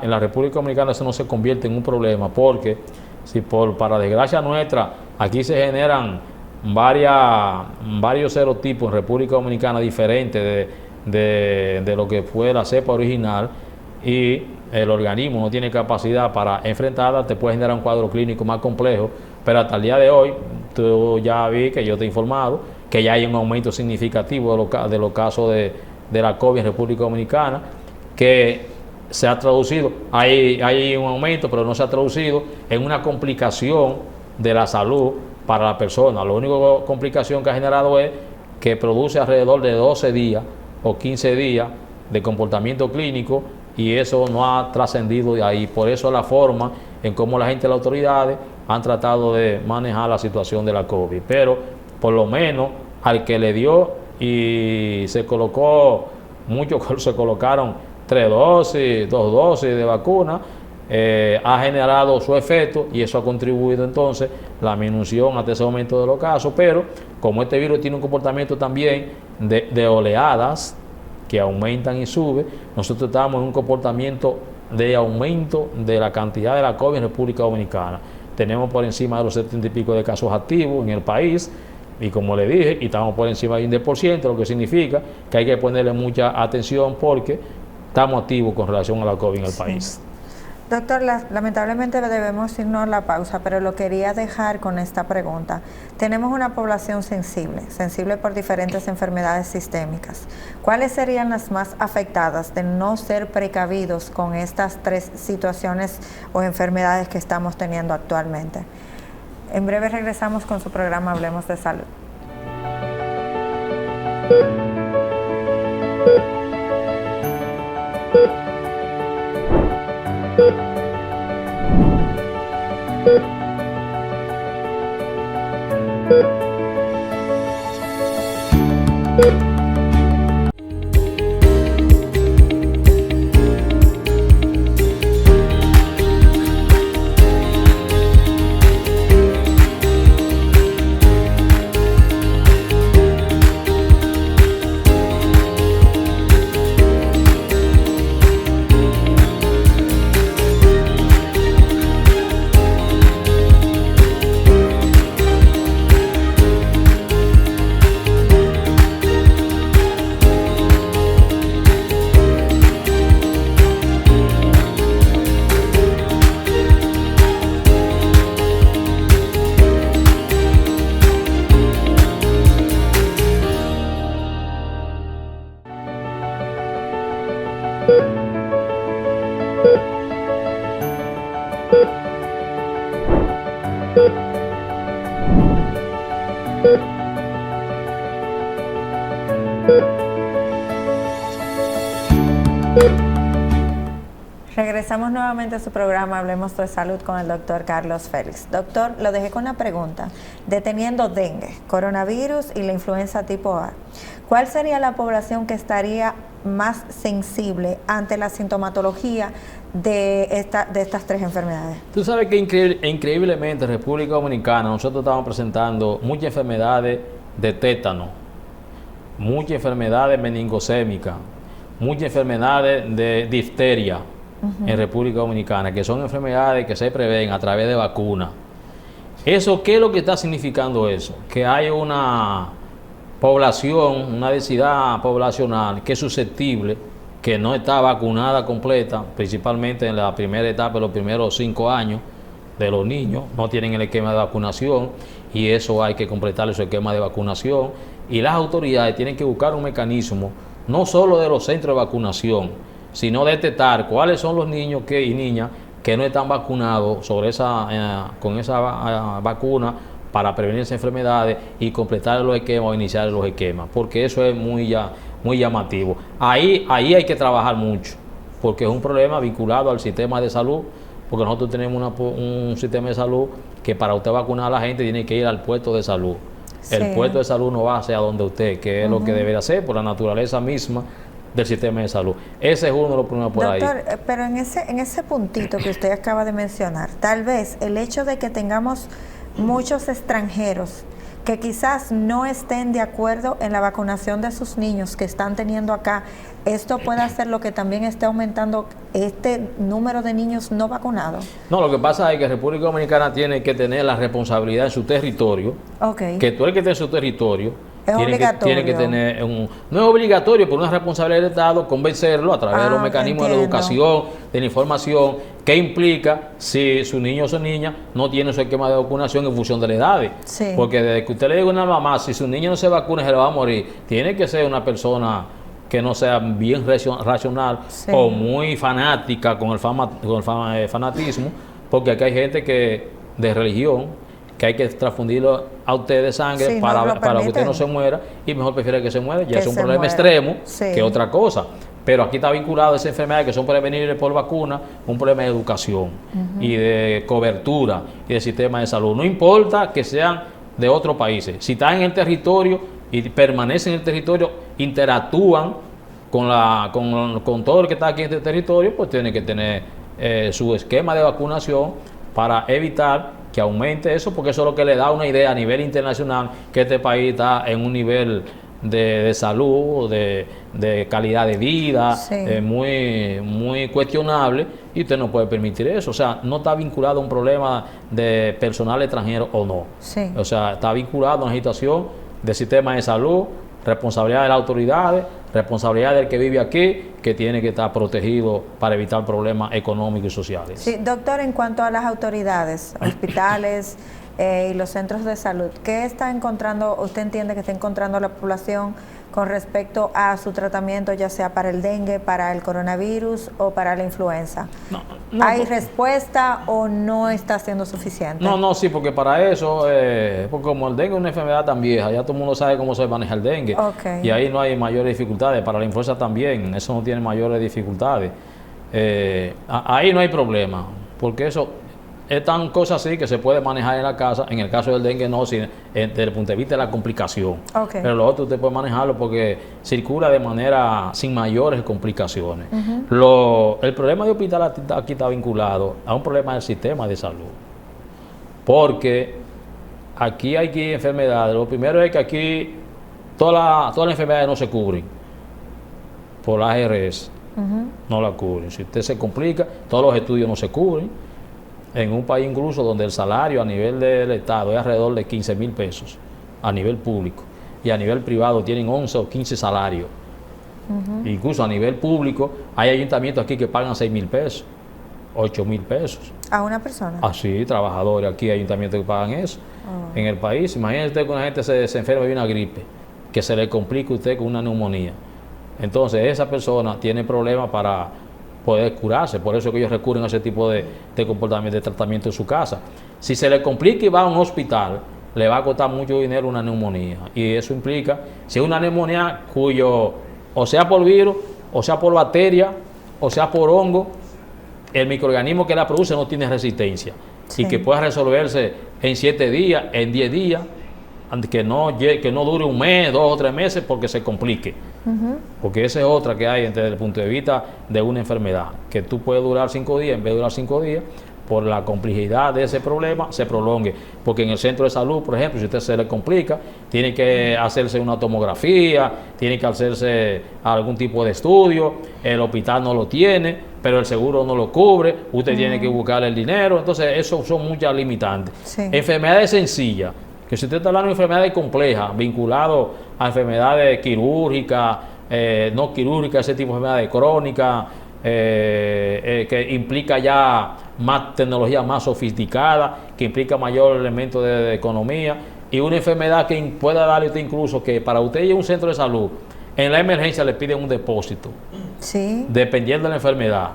Speaker 3: en la República Dominicana eso no se convierta en un problema, porque si para desgracia nuestra aquí se generan varios serotipos en República Dominicana diferentes de lo que fue la cepa original, y el organismo no tiene capacidad para enfrentarla, te puede generar un cuadro clínico más complejo. Pero hasta el día de hoy, tú ya vi que yo te he informado que ya hay un aumento significativo de los casos de la COVID en República Dominicana, que se ha traducido, hay un aumento, pero no se ha traducido en una complicación de la salud para la persona. La única complicación que ha generado es que produce alrededor de 12 días o 15 días de comportamiento clínico, y eso no ha trascendido de ahí. Por eso la forma en cómo la gente de las autoridades han tratado de manejar la situación de la COVID. Pero por lo menos al que le dio y se colocó, muchos se colocaron 3 dosis, 2 dosis de vacuna, ha generado su efecto, y eso ha contribuido entonces a la disminución hasta ese momento de los casos. Pero como este virus tiene un comportamiento también de oleadas que aumentan y suben, nosotros estamos en un comportamiento de aumento de la cantidad de la COVID en República Dominicana. Tenemos por encima de los 70 y pico de casos activos en el país, y como le dije, y estamos por encima del 10%, lo que significa que hay que ponerle mucha atención porque estamos activos con relación a la COVID en el país.
Speaker 1: Doctor, lamentablemente debemos irnos a la pausa, pero lo quería dejar con esta pregunta. Tenemos una población sensible por diferentes enfermedades sistémicas. ¿Cuáles serían las más afectadas de no ser precavidos con estas 3 situaciones o enfermedades que estamos teniendo actualmente? En breve regresamos con su programa Hablemos de Salud. Regresamos nuevamente a su programa Hablemos de Salud con el doctor Carlos Félix. Doctor, lo dejé con una pregunta. Deteniendo dengue, coronavirus y la influenza tipo A, ¿cuál sería la población que estaría más sensible ante la sintomatología de estas 3 enfermedades?
Speaker 3: Tú sabes que increíblemente en República Dominicana nosotros estamos presentando muchas enfermedades de tétano, muchas enfermedades meningocémicas, muchas enfermedades de difteria en República Dominicana, que son enfermedades que se prevén a través de vacunas. ¿Eso qué es lo que está significando eso? Que hay una población, una densidad poblacional que es susceptible, que no está vacunada completa, principalmente en la primera etapa, los primeros 5 años de los niños, no tienen el esquema de vacunación, y eso hay que completar su esquema de vacunación. Y las autoridades tienen que buscar un mecanismo, no solo de los centros de vacunación, sino detectar cuáles son los niños y niñas que no están vacunados con esa vacuna para prevenir esas enfermedades, y completar los esquemas o iniciar los esquemas, porque eso es muy llamativo. Ahí hay que trabajar mucho, porque es un problema vinculado al sistema de salud, porque nosotros tenemos un sistema de salud que para usted vacunar a la gente tiene que ir al puesto de salud. Sí. El puesto de salud no va hacia donde usted, que es lo que debería hacer por la naturaleza misma del sistema de salud. Ese es uno de los problemas por
Speaker 1: Doctor,
Speaker 3: ahí.
Speaker 1: Pero en ese puntito que usted acaba de mencionar, tal vez el hecho de que tengamos muchos extranjeros que quizás no estén de acuerdo en la vacunación de sus niños que están teniendo acá, esto puede hacer lo que también esté aumentando este número de niños no vacunados.
Speaker 3: No, lo que pasa es que República Dominicana tiene que tener la responsabilidad en su territorio, que tú eres el que esté en su territorio,
Speaker 1: Es obligatorio.
Speaker 3: Tiene que tener no es obligatorio, pero una responsabilidad del Estado convencerlo a través de los mecanismos de la educación, de la información, que implica si su niño o su niña no tiene su esquema de vacunación en función de la edad.
Speaker 1: Sí.
Speaker 3: Porque desde que usted le diga a una mamá, si su niño no se vacuna, se le va a morir, tiene que ser una persona que no sea bien racional o muy fanática con el fanatismo, porque aquí hay gente que de religión que hay que transfundirlo a usted de sangre para que usted no se muera, y mejor prefiere que se muera. Ya es un problema extremo que otra cosa. Pero aquí está vinculado a esas enfermedades que son prevenibles por vacuna, un problema de educación y de cobertura y de sistema de salud. No importa que sean de otros países. Si están en el territorio y permanecen en el territorio, interactúan con todo el que está aquí en este territorio, pues tiene que tener su esquema de vacunación para evitar que aumente eso, porque eso es lo que le da una idea a nivel internacional que este país está en un nivel de salud, de calidad de vida, muy cuestionable, y usted no puede permitir eso. O sea, no está vinculado a un problema de personal extranjero o no. O sea, está vinculado a una situación de sistema de salud, responsabilidad de las autoridades, responsabilidad del que vive aquí, que tiene que estar protegido para evitar problemas económicos y sociales.
Speaker 1: Sí, doctor, en cuanto a las autoridades, hospitales y los centros de salud, ¿qué está encontrando, usted entiende que está encontrando la población con respecto a su tratamiento, ya sea para el dengue, para el coronavirus o para la influenza? ¿Hay respuesta o no está siendo suficiente?
Speaker 3: Sí, porque para eso, porque como el dengue es una enfermedad tan vieja, ya todo el mundo sabe cómo se maneja el dengue, y ahí no hay mayores dificultades. Para la influenza también, eso no tiene mayores dificultades. Ahí no hay problema, porque eso es tan cosa así que se puede manejar en la casa. En el caso del dengue no, desde el punto de vista de la complicación. Pero lo otro usted puede manejarlo porque circula de manera sin mayores complicaciones. El problema de hospital aquí está vinculado a un problema del sistema de salud. Porque aquí hay enfermedades. Lo primero es que aquí todas las enfermedades no se cubren por la ARS. No la cubren. Si usted se complica, todos los estudios no se cubren. En un país incluso donde el salario a nivel del Estado es alrededor de 15,000 pesos a nivel público, y a nivel privado tienen 11 o 15 salarios. Incluso a nivel público hay ayuntamientos aquí que pagan 6,000 pesos, 8,000 pesos.
Speaker 1: ¿A una persona?
Speaker 3: Así, trabajadores, aquí hay ayuntamientos que pagan eso. En el país, imagínese usted que una gente se enferma de una gripe, que se le complica a usted con una neumonía. Entonces esa persona tiene problemas para poder curarse. Por eso es que ellos recurren a ese tipo de comportamiento, de tratamiento en su casa. Si se le complica y va a un hospital, le va a costar mucho dinero una neumonía. Y eso implica, si es una neumonía cuyo, o sea por virus, o sea por bacteria, o sea por hongo, el microorganismo que la produce no tiene resistencia. Y que pueda resolverse en 7 días, en 10 días, que no dure un mes, 2 o 3 meses, porque se complique. Porque esa es otra que hay desde el punto de vista de una enfermedad, que tú puedes durar 5 días, en vez de durar 5 días, por la complejidad de ese problema, se prolongue. Porque en el centro de salud, por ejemplo, si a usted se le complica, tiene que hacerse una tomografía, tiene que hacerse algún tipo de estudio, el hospital no lo tiene, pero el seguro no lo cubre, usted tiene que buscar el dinero. Entonces, eso son muchas limitantes. Enfermedades sencillas, que si usted está hablando de enfermedades complejas, vinculadas a enfermedades quirúrgicas, no quirúrgicas, ese tipo de enfermedades crónicas, que implica ya más tecnología más sofisticada, que implica mayor elemento de economía, y una enfermedad que pueda darle usted incluso que para usted ir a un centro de salud, en la emergencia le piden un depósito, dependiendo de la enfermedad.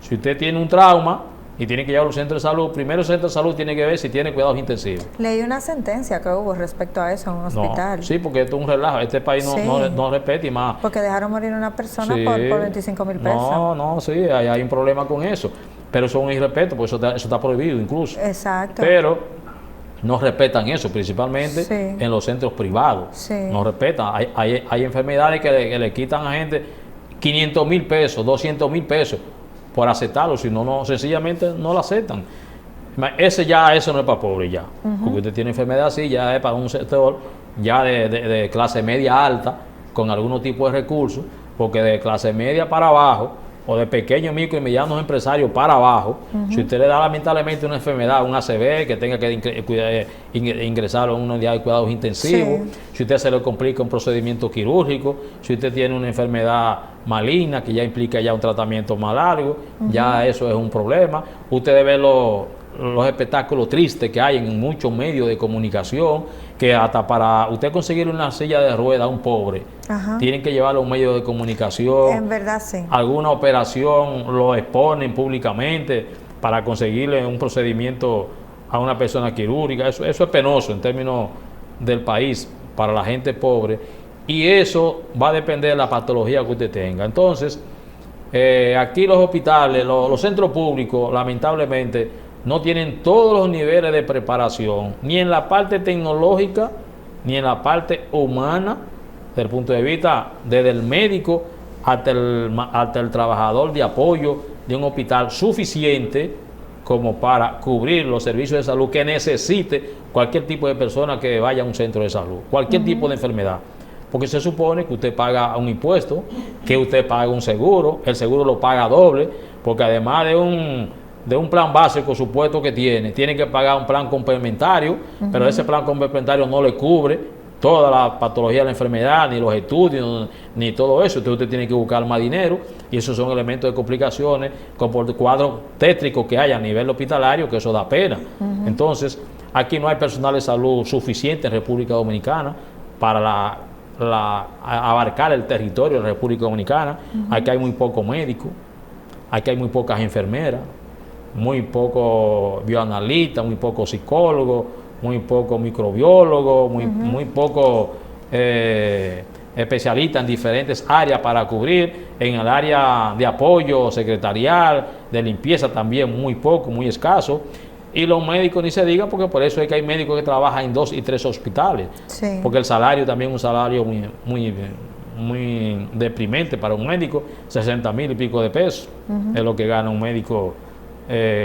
Speaker 3: Si usted tiene un trauma y tiene que llevar a un centro de salud, primero el centro de salud tiene que ver si tiene cuidados intensivos.
Speaker 1: Leí una sentencia que hubo respecto a eso en un hospital.
Speaker 3: Sí, porque esto es un relajo. Este país no respeta y más.
Speaker 1: Porque dejaron morir a una persona por 25,000 pesos.
Speaker 3: Sí, hay un problema con eso. Pero eso es un irrespeto, porque eso está prohibido incluso.
Speaker 1: Exacto.
Speaker 3: Pero no respetan eso, principalmente en los centros privados. No respetan. Hay enfermedades que le quitan a gente 500,000 pesos, 200,000 pesos por aceptarlo, si no, sencillamente no lo aceptan. Eso no es para pobre ya. Porque usted tiene enfermedad así, ya es para un sector ya de clase media alta, con algún tipo de recursos, porque de clase media para abajo, o de pequeños, micro y medianos empresarios para abajo, si usted le da lamentablemente una enfermedad, un ACV, que tenga que ingresar a una unidad de cuidados intensivos, si usted se le complica un procedimiento quirúrgico, si usted tiene una enfermedad maligna que ya implica ya un tratamiento más largo, ya eso es un problema. Usted ve los espectáculos tristes que hay en muchos medios de comunicación, que hasta para usted conseguir una silla de ruedas a un pobre, tienen que llevarlo a un medio de comunicación.
Speaker 1: En verdad, sí.
Speaker 3: Alguna operación lo exponen públicamente para conseguirle un procedimiento a una persona quirúrgica. Eso es penoso en términos del país para la gente pobre, y eso va a depender de la patología que usted tenga. Entonces, aquí los hospitales, los centros públicos, lamentablemente, no tienen todos los niveles de preparación, ni en la parte tecnológica, ni en la parte humana, desde el punto de vista desde el médico hasta el trabajador de apoyo de un hospital, suficiente como para cubrir los servicios de salud que necesite cualquier tipo de persona que vaya a un centro de salud, cualquier tipo de enfermedad. Porque se supone que usted paga un impuesto, que usted paga un seguro, el seguro lo paga doble, porque además de un plan básico supuesto que tiene que pagar un plan complementario, pero ese plan complementario no le cubre toda la patología de la enfermedad, ni los estudios, ni todo eso. Entonces usted tiene que buscar más dinero, y esos son elementos de complicaciones, con cuadros tétricos que hay a nivel hospitalario, que eso da pena. Entonces, aquí no hay personal de salud suficiente en República Dominicana para abarcar el territorio de la República Dominicana. Aquí hay muy pocos médicos, aquí hay muy pocas enfermeras, muy pocos bioanalistas, muy pocos psicólogos, muy pocos microbiólogos, muy pocos especialistas en diferentes áreas para cubrir. En el área de apoyo secretarial, de limpieza también muy poco, muy escaso. Y los médicos ni se diga, porque por eso es que hay médicos que trabajan en 2 y 3 hospitales. Sí. Porque el salario también es un salario muy deprimente para un médico, 60,000 y pico de pesos es lo que gana un médico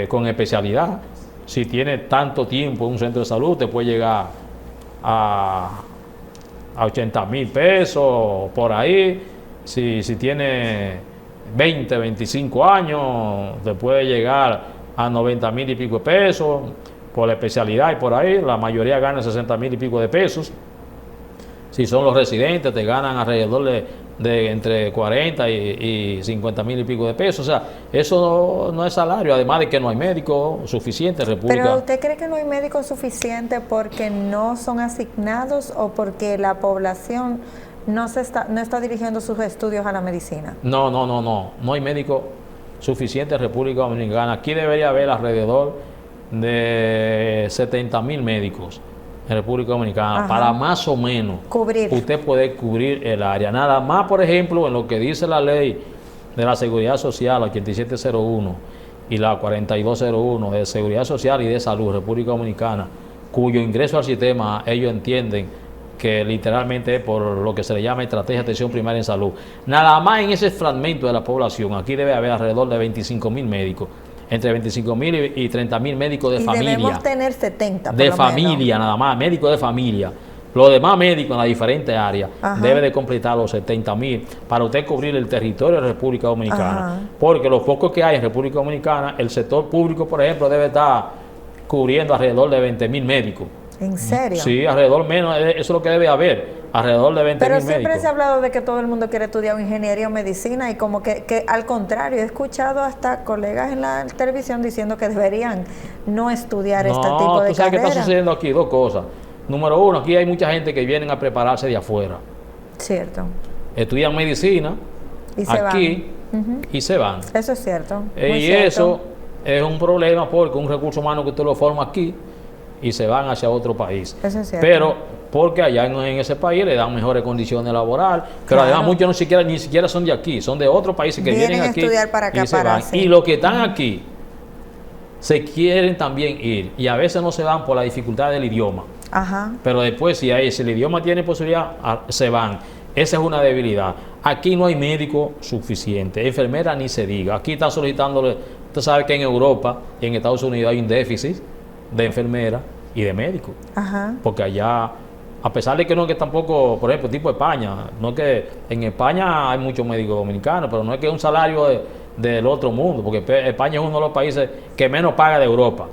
Speaker 3: con especialidad. Si tiene tanto tiempo en un centro de salud, te puede llegar a 80,000 pesos por ahí. Si tiene 20, 25 años, te puede llegar a 90,000 y pico de pesos por la especialidad, y por ahí la mayoría gana 60,000 y pico de pesos. Si son los residentes, te ganan alrededor de entre 40 y 50,000 y pico de pesos. O sea, eso no es salario, además de que no hay médicos suficientes en República.
Speaker 1: ¿Pero usted cree que no hay médicos suficientes porque no son asignados o porque la población no está dirigiendo sus estudios a la medicina?
Speaker 3: No hay médicos suficientes en República Dominicana. Aquí debería haber alrededor de 70,000 médicos en República Dominicana, para más o menos usted puede cubrir el área. Nada más, por ejemplo, en lo que dice la ley de la Seguridad Social, la 8701 y la 4201 de Seguridad Social y de Salud, República Dominicana, cuyo ingreso al sistema ellos entienden que literalmente es por lo que se le llama estrategia de atención primaria en salud. Nada más en ese fragmento de la población, aquí debe haber alrededor de 25,000 médicos, entre 25,000 y 30,000 médicos de familia.
Speaker 1: Debemos tener 70
Speaker 3: de familia, nada más, médicos de familia. Los demás médicos en las diferentes áreas debe de completar los 70,000 para usted cubrir el territorio de la República Dominicana. Porque los pocos que hay en República Dominicana, el sector público, por ejemplo, debe estar cubriendo alrededor de 20,000 médicos.
Speaker 1: ¿En serio?
Speaker 3: Sí, alrededor menos, eso es lo que debe haber, alrededor de 20,000 médicos.
Speaker 1: Pero siempre se ha hablado de que todo el mundo quiere estudiar ingeniería o medicina, y como que al contrario, he escuchado hasta colegas en la televisión diciendo que deberían no estudiar este tipo de carreras.
Speaker 3: Tú sabes que está sucediendo aquí dos cosas. Número uno, aquí hay mucha gente que vienen a prepararse de afuera.
Speaker 1: Cierto.
Speaker 3: Estudian medicina
Speaker 1: y se
Speaker 3: aquí y se van.
Speaker 1: Eso es cierto.
Speaker 3: Y eso es un problema, porque un recurso humano que usted lo forma aquí y se van hacia otro país.
Speaker 1: Eso es cierto.
Speaker 3: Pero porque allá en ese país le dan mejores condiciones laborales, pero además muchos ni siquiera son de aquí, son de otros países que vienen aquí
Speaker 1: a estudiar para acá,
Speaker 3: y se van. Y los que están aquí se quieren también ir, y a veces no se van por la dificultad del idioma. Pero después, si el idioma tiene posibilidad, se van. Esa es una debilidad. Aquí no hay médico suficiente, enfermera ni se diga. Aquí están solicitándole, usted sabe que en Europa y en Estados Unidos hay un déficit de enfermeras y de médicos. Porque allá, a pesar de que no es que tampoco, por ejemplo, tipo España, no es que en España hay muchos médicos dominicanos, pero no es que un salario del otro mundo, porque España es uno de los países que menos paga de Europa,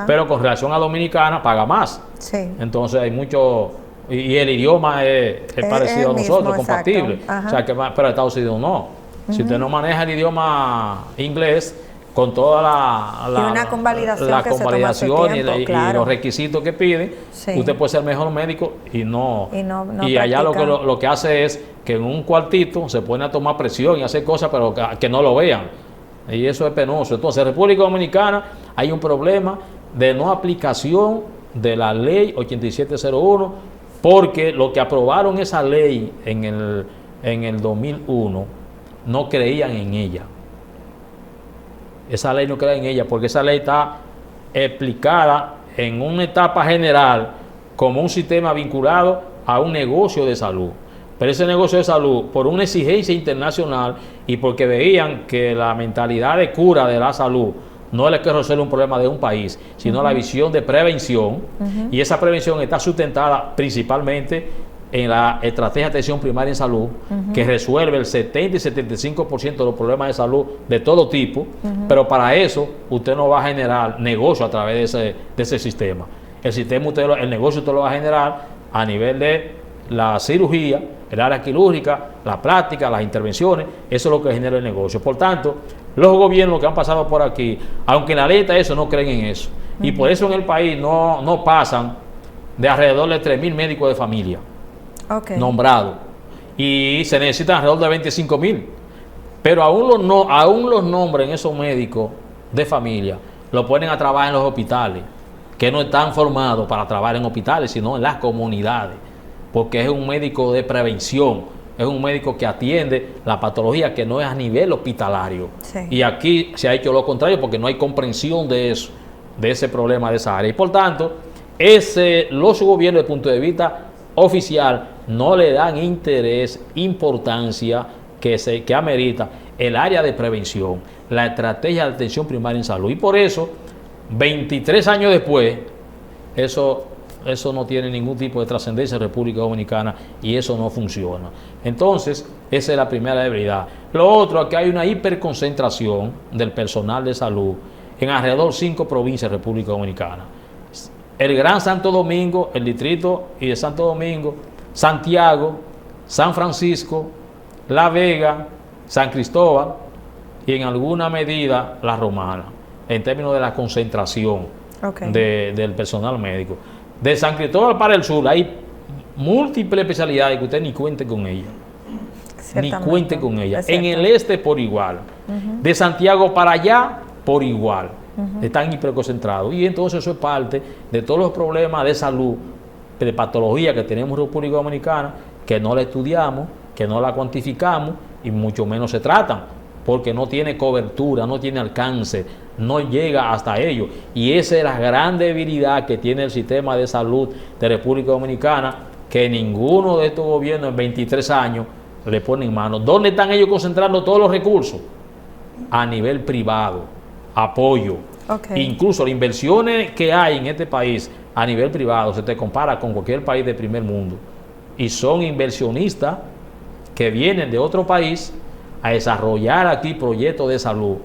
Speaker 3: pero con relación a Dominicana paga más.
Speaker 1: Sí.
Speaker 3: Entonces hay mucho, y el idioma es parecido a nosotros, compatible. O sea, pero Estados Unidos no. Si usted no maneja el idioma inglés, con toda la convalidación y los requisitos que pide, usted puede ser el mejor médico y allá lo que hace es que en un cuartito se pone a tomar presión y hacer cosas, pero que no lo vean, y eso es penoso. Entonces, en República Dominicana hay un problema de no aplicación de la ley 8701, porque lo que aprobaron esa ley en el 2001 no creían en ella. Esa ley no cree en ella, porque esa ley está explicada en una etapa general como un sistema vinculado a un negocio de salud. Pero ese negocio de salud, por una exigencia internacional y porque veían que la mentalidad de cura de la salud no es que resuelve un problema de un país, sino la visión de prevención, y esa prevención está sustentada principalmente en la estrategia de atención primaria en salud, que resuelve el 70 y 75% de los problemas de salud de todo tipo, pero para eso usted no va a generar negocio a través de ese sistema. El negocio usted lo va a generar a nivel de la cirugía, el área quirúrgica, la práctica, las intervenciones. Eso es lo que genera el negocio. Por tanto, los gobiernos que han pasado por aquí, aunque en la ley está eso, no creen en eso. Y por eso en el país no pasan de alrededor de 3.000 médicos de familia nombrados, y se necesitan alrededor de 25.000, pero aún los nombres en esos médicos de familia lo ponen a trabajar en los hospitales, que no están formados para trabajar en hospitales, sino en las comunidades, porque es un médico de prevención, es un médico que atiende la patología que no es a nivel hospitalario. Y aquí se ha hecho lo contrario, porque no hay comprensión de eso, de ese problema de esa área, y por tanto los gobiernos, desde el punto de vista oficial, no le dan interés, importancia que amerita el área de prevención, la estrategia de atención primaria en salud. Y por eso, 23 años después, eso no tiene ningún tipo de trascendencia en República Dominicana, y eso no funciona. Entonces, esa es la primera debilidad. Lo otro es que hay una hiperconcentración del personal de salud en alrededor de 5 provincias de República Dominicana. El Gran Santo Domingo, el distrito y de Santo Domingo, Santiago, San Francisco, La Vega, San Cristóbal y en alguna medida La Romana, en términos de la concentración del personal médico. De San Cristóbal para el sur hay múltiples especialidades que usted ni cuente con ellas. Ni cuente con ellas. En el este por igual. De Santiago para allá por igual. Están hiperconcentrados, y entonces eso es parte de todos los problemas de salud, de patología que tenemos en República Dominicana, que no la estudiamos, que no la cuantificamos y mucho menos se tratan, porque no tiene cobertura, no tiene alcance, no llega hasta ellos, y esa es la gran debilidad que tiene el sistema de salud de República Dominicana, que ninguno de estos gobiernos en 23 años le pone en mano. ¿Dónde están ellos concentrando todos los recursos? A nivel privado, apoyo. Incluso las inversiones que hay en este país a nivel privado se te compara con cualquier país de primer mundo, y son inversionistas que vienen de otro país a desarrollar aquí proyectos de salud,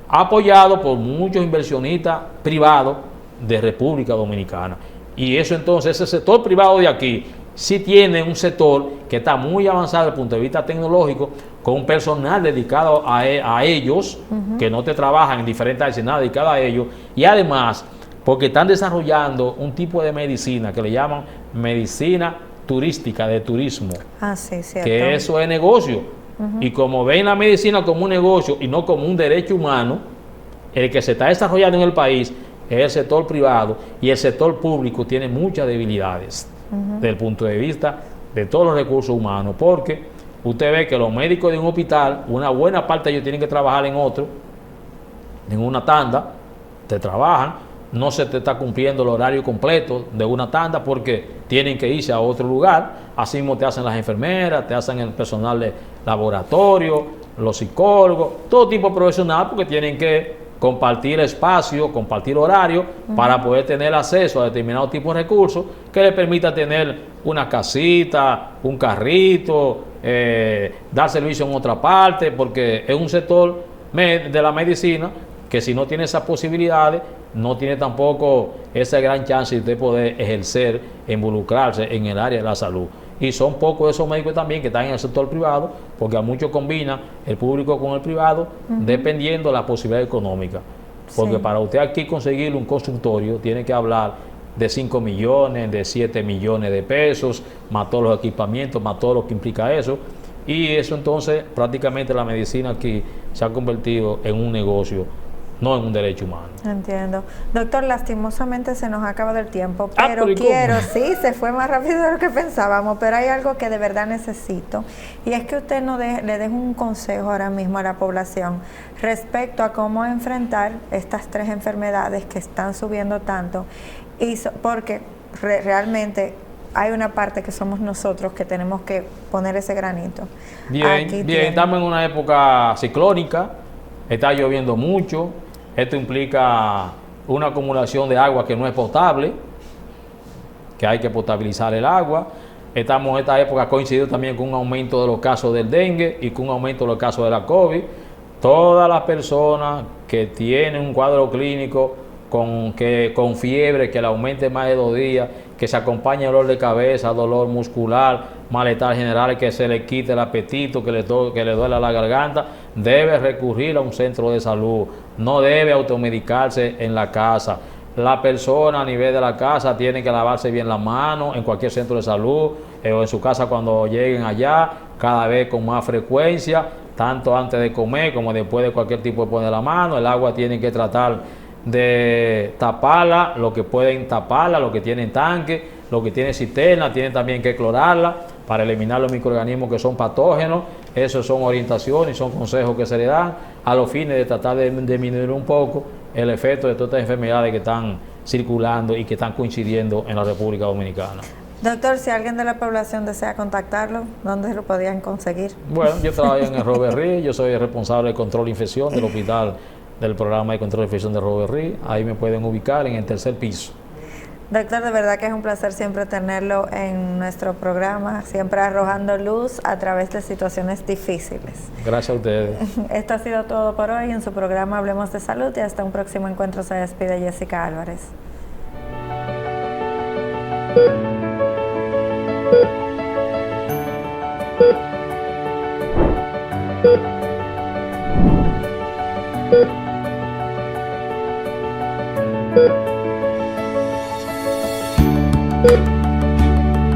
Speaker 3: apoyados por muchos inversionistas privados de República Dominicana. Y eso, entonces, ese sector privado de aquí sí tiene un sector que está muy avanzado desde el punto de vista tecnológico, con un personal dedicado a ellos, que no te trabajan en diferentes áreas, sino dedicado a ellos, y además porque están desarrollando un tipo de medicina que le llaman medicina turística, de turismo, que eso es negocio. Y como ven la medicina como un negocio y no como un derecho humano, el que se está desarrollando en el país es el sector privado, y el sector público tiene muchas debilidades desde el punto de vista de todos los recursos humanos, porque usted ve que los médicos de un hospital, una buena parte de ellos tienen que trabajar en otro, en una tanda, te trabajan, no se te está cumpliendo el horario completo de una tanda porque tienen que irse a otro lugar. Así mismo te hacen las enfermeras, te hacen el personal de laboratorio, los psicólogos, todo tipo de profesional, porque tienen que compartir espacio, compartir horario para poder tener acceso a determinados tipos de recursos que le permita tener una casita, un carrito, dar servicio en otra parte, porque es un sector de la medicina, que si no tiene esas posibilidades, no tiene tampoco esa gran chance de poder ejercer, involucrarse en el área de la salud. Y son pocos esos médicos también que están en el sector privado, porque a muchos combina el público con el privado, dependiendo de la posibilidad económica. Porque para usted aquí conseguir un consultorio, tiene que hablar de 5 millones, de 7 millones de pesos, más todos los equipamientos, más todo lo que implica eso. Y eso entonces prácticamente la medicina aquí se ha convertido en un negocio, no en un derecho humano.
Speaker 1: Entiendo. Doctor, lastimosamente se nos ha acabado el tiempo, pero quiero, sí, se fue más rápido de lo que pensábamos, pero hay algo que de verdad necesito, y es que usted le deje un consejo ahora mismo a la población respecto a cómo enfrentar estas 3 enfermedades que están subiendo tanto, y porque realmente hay una parte que somos nosotros que tenemos que poner ese granito.
Speaker 3: Bien, estamos en una época ciclónica, está lloviendo mucho, esto implica una acumulación de agua que no es potable, que hay que potabilizar el agua. Estamos en esta época coincidido también con un aumento de los casos del dengue y con un aumento de los casos de la COVID. Todas las personas que tienen un cuadro clínico con fiebre, que le aumente más de 2 días, que se acompañe dolor de cabeza, dolor muscular, malestar general, que se le quite el apetito, que le duele la garganta, debe recurrir a un centro de salud, no debe automedicarse en la casa. La persona a nivel de la casa tiene que lavarse bien las manos en cualquier centro de salud o en su casa cuando lleguen allá, cada vez con más frecuencia, tanto antes de comer como después de cualquier tipo de poner la mano. El agua tiene que tratar de taparla, lo que pueden taparla, lo que tienen tanque, lo que tiene cisterna, tienen también que clorarla para eliminar los microorganismos que son patógenos. Esas son orientaciones y son consejos que se le dan a los fines de tratar de disminuir un poco el efecto de todas estas enfermedades que están circulando y que están coincidiendo en la República Dominicana.
Speaker 1: Doctor, si alguien de la población desea contactarlo, ¿dónde lo podían conseguir?
Speaker 3: Bueno, yo trabajo en el Robert Reed, yo soy el responsable de control de infección del hospital del programa de control de infección de Robert Reed. Ahí me pueden ubicar en el 3er piso.
Speaker 1: Doctor, de verdad que es un placer siempre tenerlo en nuestro programa, siempre arrojando luz a través de situaciones difíciles.
Speaker 3: Gracias a ustedes.
Speaker 1: Esto ha sido todo por hoy en su programa Hablemos de Salud, y hasta un próximo encuentro se despide Jessica Álvarez.
Speaker 4: Thank you.